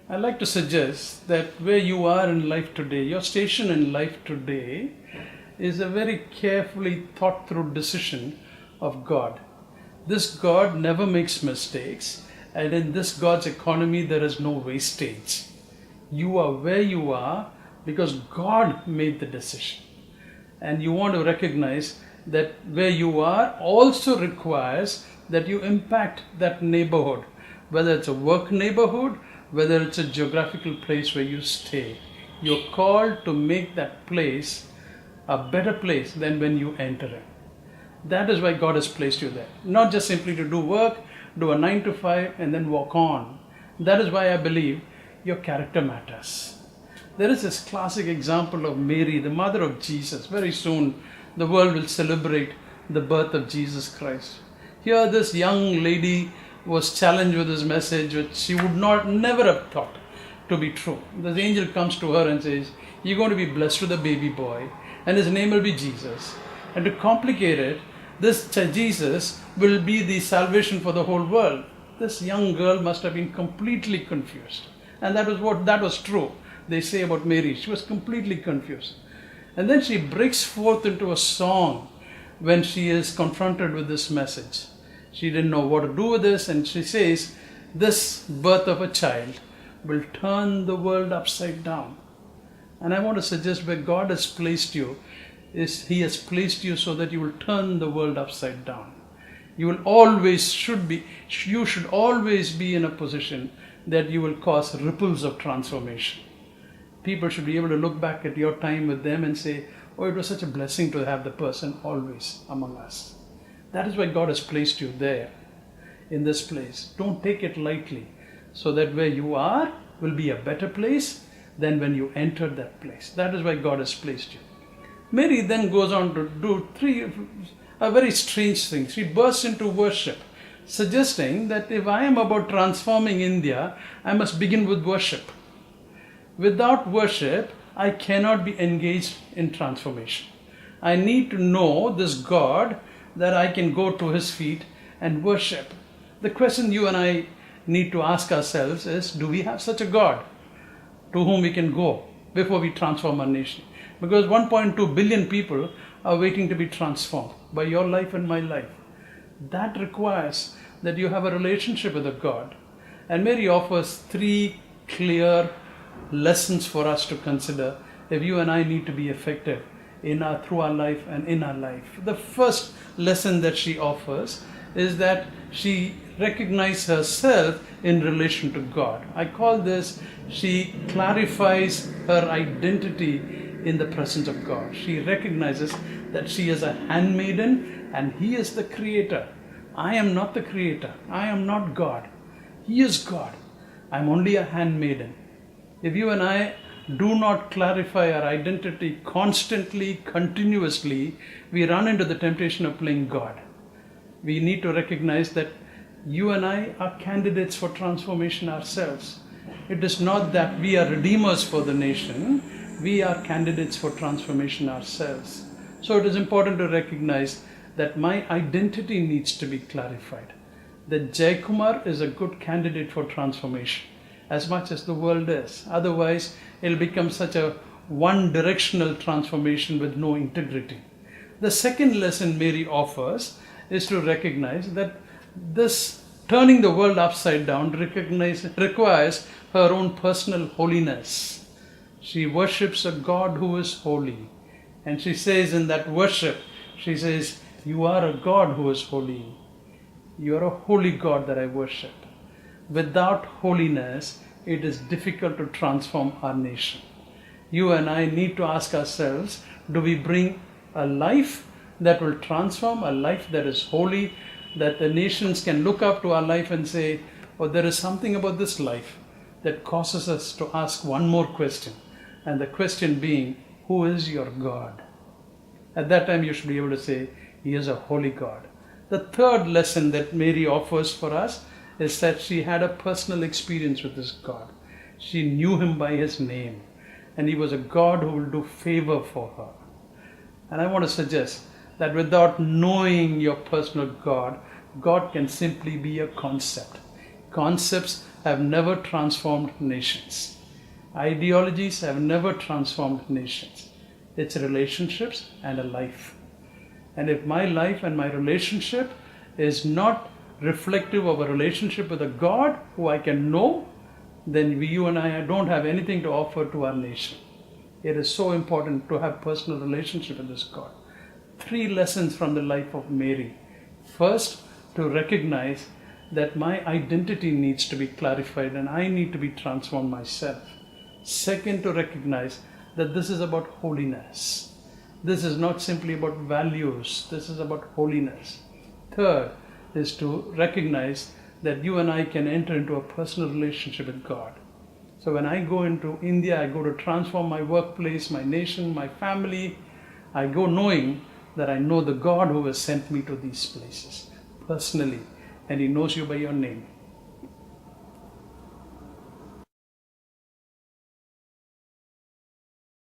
I'd like to suggest that where you are in life today, your station in life today, is a very carefully thought through decision of God. This God never makes mistakes, and in this God's economy there is no wastage. You are where you are because God made the decision. And you want to recognize that where you are also requires that you impact that neighborhood, whether it's a work neighborhood, whether it's a geographical place where you stay. You're called to make that place a better place than when you enter it. That is why God has placed you there. Not just simply to do work, do a 9 to 5 and then walk on. That is why I believe your character matters. There is this classic example of Mary, the mother of Jesus. Very soon the world will celebrate the birth of Jesus Christ. Here this young lady was challenged with this message which she would never have thought to be true. The angel comes to her and says, "You're going to be blessed with a baby boy and his name will be Jesus." And to complicate it, this Jesus will be the salvation for the whole world. This young girl must have been completely confused. And that was true. They say about Mary, she was completely confused. And then she breaks forth into a song when she is confronted with this message. She didn't know what to do with this, and she says, this birth of a child will turn the world upside down. And I want to suggest where God has placed you is He has placed you so that you will turn the world upside down. You should always be in a position that you will cause ripples of transformation. People should be able to look back at your time with them and say, "Oh, it was such a blessing to have the person always among us." That is why God has placed you there, in this place. Don't take it lightly, so that where you are will be a better place than when you entered that place. That is why God has placed you. Mary then goes on to do a very strange thing. She bursts into worship, suggesting that if I am about transforming India, I must begin with worship. Without worship, I cannot be engaged in transformation. I need to know this God that I can go to His feet and worship. The question you and I need to ask ourselves is, do we have such a God to whom we can go before we transform our nation? Because 1.2 billion people are waiting to be transformed by your life and my life. That requires that you have a relationship with a God. And Mary offers 3 clear lessons for us to consider if you and I need to be effective through our life and in our life. The first lesson that she offers is that she recognizes herself in relation to God. I call this, she clarifies her identity in the presence of God. She recognizes that she is a handmaiden and He is the creator. I am not the creator. I am not God. He is God. I am only a handmaiden. If you and I do not clarify our identity constantly, continuously, we run into the temptation of playing God. We need to recognize that you and I are candidates for transformation ourselves. It is not that we are redeemers for the nation. We are candidates for transformation ourselves. So it is important to recognize that my identity needs to be clarified. That Jayakumar is a good candidate for transformation as much as the world is. Otherwise, it will become such a one-directional transformation with no integrity. The second lesson Mary offers is to recognize that this turning the world upside down requires her own personal holiness. She worships a God who is holy. And she says in that worship, she says, "You are a God who is holy. You are a holy God that I worship." Without holiness, it is difficult to transform our nation. You and I need to ask ourselves, do we bring a life that will transform, a life that is holy, that the nations can look up to our life and say, "Oh, there is something about this life that causes us to ask one more question." And the question being, who is your God? At that time you should be able to say, He is a holy God. The third lesson that Mary offers for us is that she had a personal experience with this God. She knew Him by His name, and He was a God who will do favor for her. And I want to suggest that without knowing your personal God, God can simply be a concept. Concepts have never transformed nations. Ideologies have never transformed nations. It's relationships and a life. And if my life and my relationship is not reflective of a relationship with a God who I can know, then you and I don't have anything to offer to our nation. It is so important to have personal relationship with this God. 3 lessons from the life of Mary. First, to recognize that my identity needs to be clarified and I need to be transformed myself. Second, to recognize that this is about holiness. This is not simply about values. This is about holiness. Third is to recognize that you and I can enter into a personal relationship with God. So when I go into India, I go to transform my workplace, my nation, my family. I go knowing that I know the God who has sent me to these places personally, and He knows you by your name.